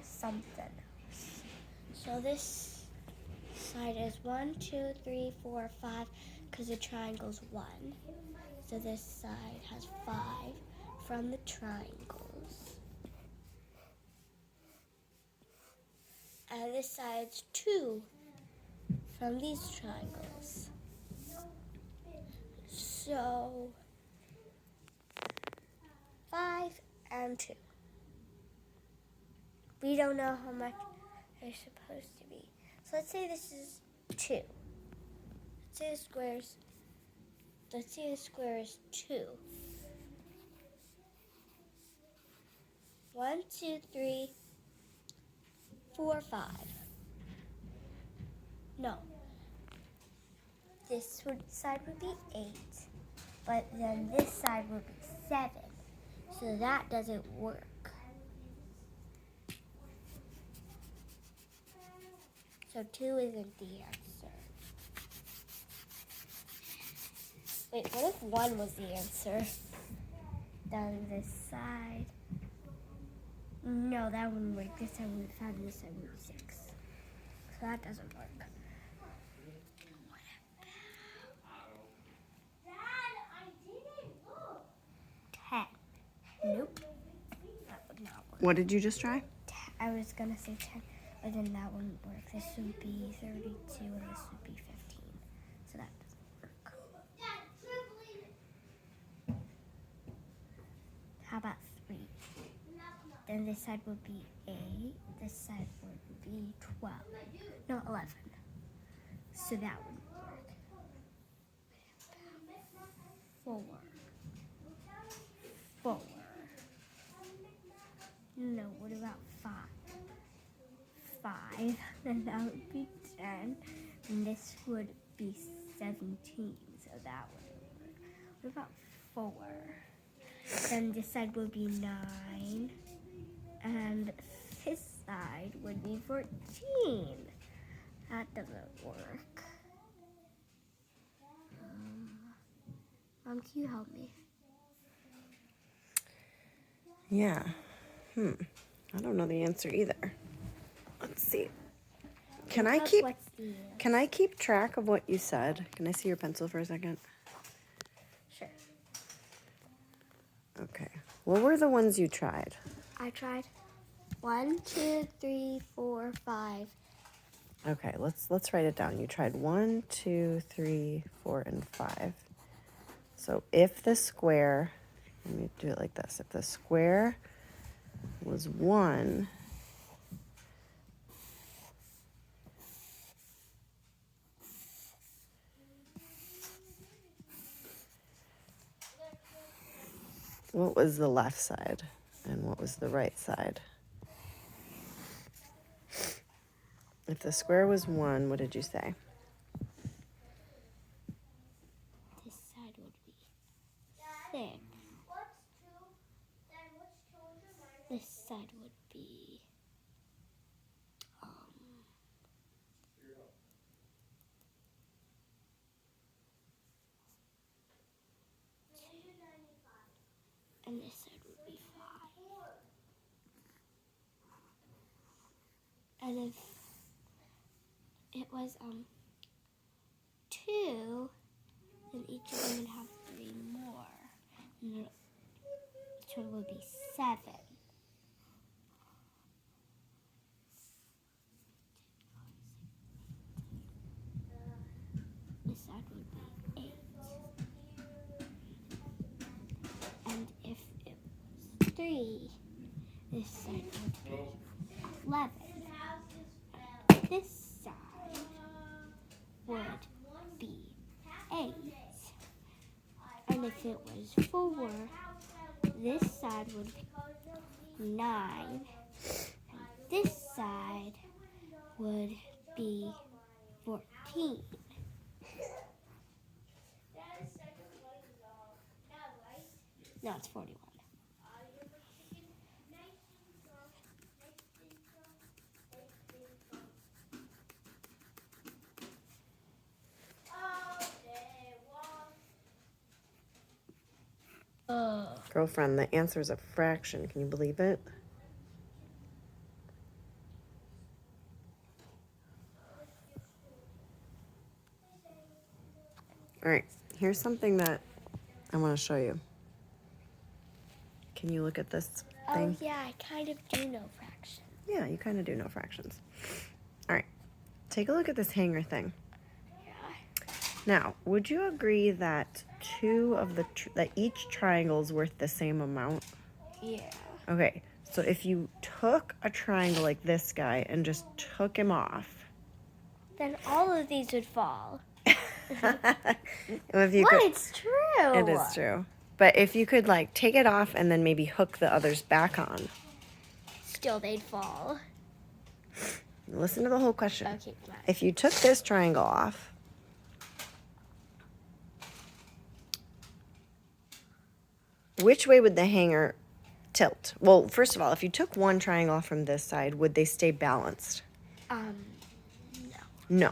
something. So this side is 1, 2, 3, 4, 5, because the triangle's 1. So this side has 5 from the triangles. And this side's 2 from these triangles. So 5 and 2. We don't know how much they're supposed to be. So let's say this is 2. Let's say the square is 2. 1, 2, 3, 4, 5. No. This side would be 8, but then this side would be 7. So that doesn't work. So 2 isn't the answer. Wait, what if 1 was the answer? Down this side. No, that wouldn't work. This side would be 5 and this side would be 6. So that doesn't work. Dad, I didn't look. 10. Nope. That would not work. What did you just try? I was going to say 10, but then that wouldn't work. This would be 32 and this would be 15. So that doesn't work. How about 3? Then this side would be 8. This side would be 12. No, 11. So that wouldn't work. 4. 4. No, what about 5? 5. Then that would be 10. And this would be 17. So that wouldn't work. What about 4? Then this side would be 9. And this side would be 14. That doesn't work. Mom, can you help me? Yeah. I don't know the answer either. Let's see. Can I keep track of what you said? Can I see your pencil for a second? Sure. Okay. What were the ones you tried? I tried 1, 2, 3, 4, 5. Okay, let's write it down. You tried 1, 2, 3, 4, and 5. So if the square, let me do it like this. If the square was 1, what was the left side and what was the right side? If the square was 1, what did you say? This side would be 6. This side would be 2. And this side would be 5. And if it was 2, then each of them would have 3 more. And each one would be 7. This side would be 8. And if it was 3, this side would be 11. This side would be 8. And if it was 4, this side would be 9. And this side would be 14. No, it's 41. Girlfriend, the answer is a fraction. Can you believe it? All right, here's something that I want to show you. Can you look at this thing? Oh, yeah, I kind of do know fractions. Yeah, you kind of do know fractions. All right, take a look at this hanger thing. Yeah. Now, would you agree that that each triangle is worth the same amount? Yeah. Okay, so if you took a triangle like this guy and just took him off. Then all of these would fall. If you What? could, It's true. it is true. But if you could like take it off and then maybe hook the others back on. Still, they'd fall. Listen to the whole question. Okay, fine. If you took this triangle off, which way would the hanger tilt? Well, first of all, if you took one triangle off from this side, would they stay balanced? No. No.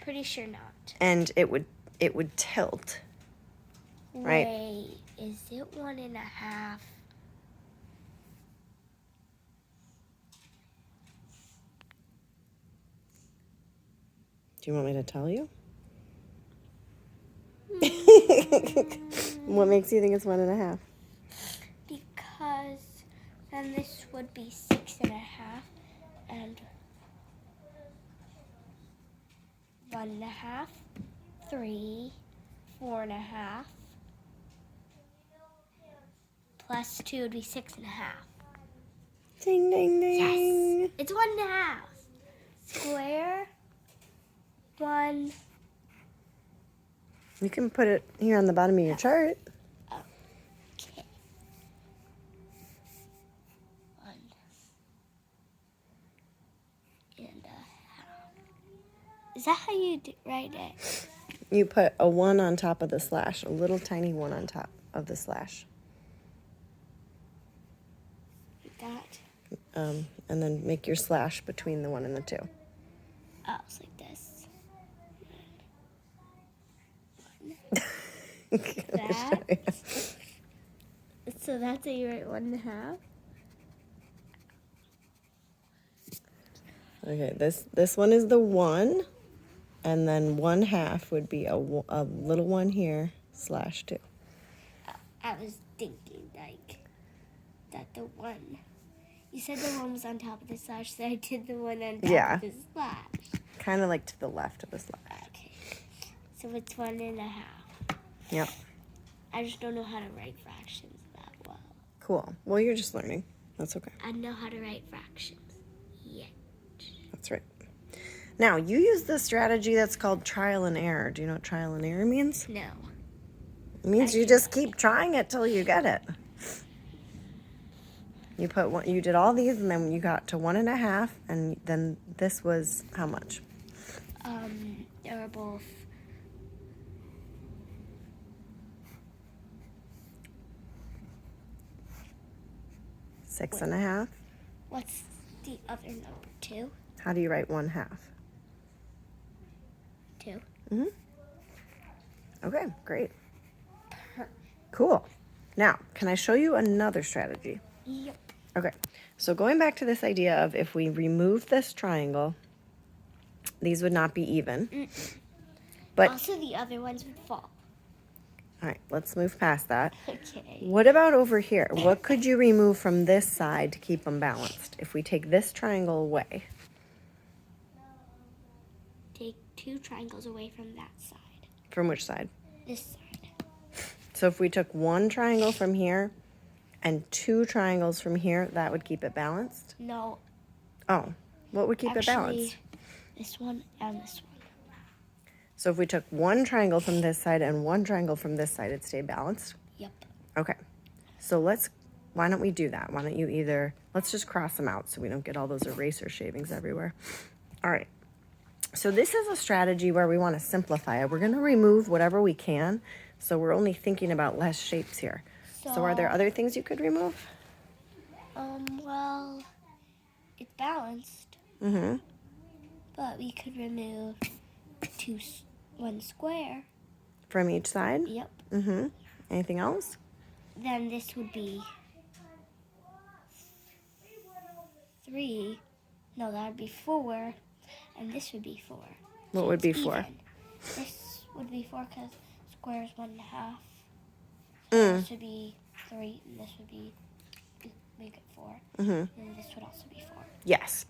Pretty sure not. And it would tilt. Right. Wait, is it 1.5? Do you want me to tell you? What makes you think it's 1.5? Because then this would be 6.5 and 1.5, 3, 4.5 plus 2 would be 6.5. Ding, ding, ding. Yes, it's 1.5. Square 1. You can put it here on the bottom of your chart. Okay. 1.5. Is that how you write it? You put a 1 on top of the slash, a little tiny 1 on top of the slash. Like that? And then make your slash between the 1 and the 2. Oh, it's like this. That. So that's how you write 1.5? Okay, this one is the 1, and then 1/2 would be a little 1 here, slash 2. I was thinking, like, that the 1. You said the 1 was on top of the slash, so I did the 1 on top of the slash. Kind of like to the left of the slash. Okay. So it's 1.5. Yep. I just don't know how to write fractions that well. Cool. Well, you're just learning. That's okay. I know how to write fractions. Yeah. That's right. Now, you use the strategy that's called trial and error. Do you know what trial and error means? No. It means you just keep trying it till you get it. You did all these, and then you got to 1.5, and then this was how much? They were both 6.5. What's the other number? 2? How do you write 1/2? 2. Mm-hmm. Okay, great. Cool. Now, can I show you another strategy? Yep. Okay, so going back to this idea of if we remove this triangle, these would not be even. But Also, the other ones would fall. all right, let's move past that. Okay. What about over here? What could you remove from this side to keep them balanced? If we take this triangle away. Take 2 triangles away from that side. From which side? This side. So if we took 1 triangle from here and 2 triangles from here, that would keep it balanced? No. Oh, what would keep it balanced? This one and this one. So if we took 1 triangle from this side and 1 triangle from this side, it'd stay balanced? Yep. Okay. So why don't we do that? Why don't you let's just cross them out so we don't get all those eraser shavings everywhere. All right. So this is a strategy where we want to simplify it. We're going to remove whatever we can, so we're only thinking about less shapes here. So are there other things you could remove? Well, it's balanced. Mm-hmm. But we could remove 1 square. From each side? Yep. Mm-hmm. Anything else? Then this would be 3. No, that would be 4. And this would be 4. What So would be it's 4? even. This would be 4 because square is 1.5. So this would be 3, and this would be, make it 4. And this would also be 4. Yes.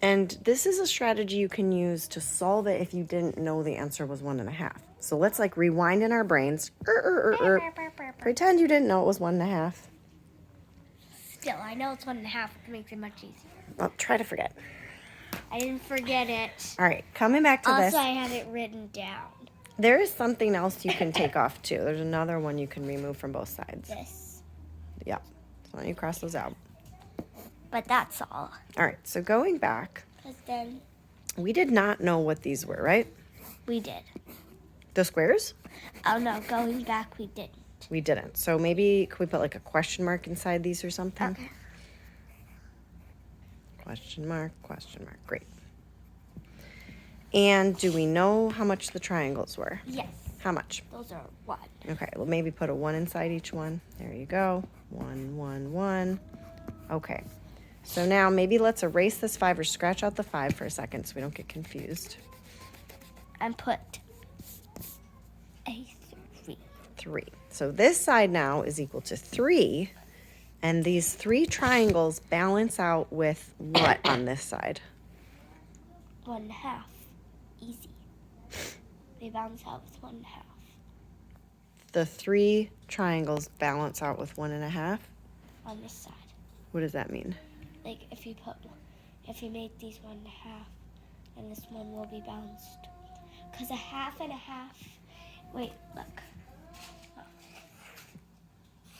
And this is a strategy you can use to solve it if you didn't know the answer was 1.5. So let's like rewind in our brains. Pretend you didn't know it was 1.5. Still, I know it's 1.5. It makes it much easier. Well, try to forget. I didn't forget it. All right, coming back to this. Also, I had it written down. There is something else you can take off too. There's another one you can remove from both sides. This. Yep. So why don't you cross those out? But that's all. All right, so going back, Because then we did not know what these were, right? we did. The squares? Oh no, going back we didn't. We didn't. So maybe could we put like a question mark inside these or something? Okay. Question mark, great. And do we know how much the triangles were? Yes. How much? Those are 1. Okay, well maybe put a 1 inside each one. There you go. 1, 1, 1. Okay. So now maybe let's erase this 5 or scratch out the 5 for a second so we don't get confused. And put a 3. 3. So this side now is equal to 3. And these 3 triangles balance out with what on this side? 1.5. Easy. They balance out with 1.5. The 3 triangles balance out with 1.5? On this side. What does that mean? Like if you made these 1.5, and this one will be balanced. Because a half and a half, wait, look.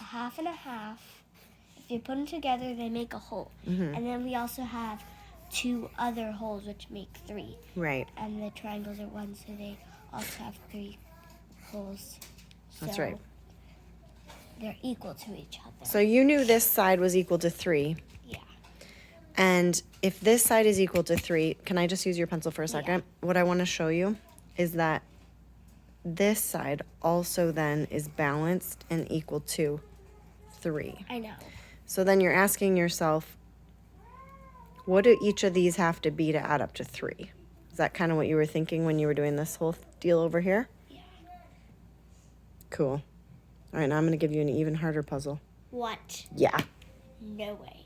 A half and a half, if you put them together, they make a hole. And then we also have 2 other holes, which make 3. Right. And the triangles are 1, so they also have 3 holes. That's So right. They're equal to each other. So you knew this side was equal to 3. Yeah. And if this side is equal to 3, can I just use your pencil for a second? Yeah. What I want to show you is that this side also then is balanced and equal to 3. I know. So then you're asking yourself, what do each of these have to be to add up to 3? Is that kind of what you were thinking when you were doing this whole deal over here? Yeah. Cool. All right, now I'm going to give you an even harder puzzle. What? Yeah. No way.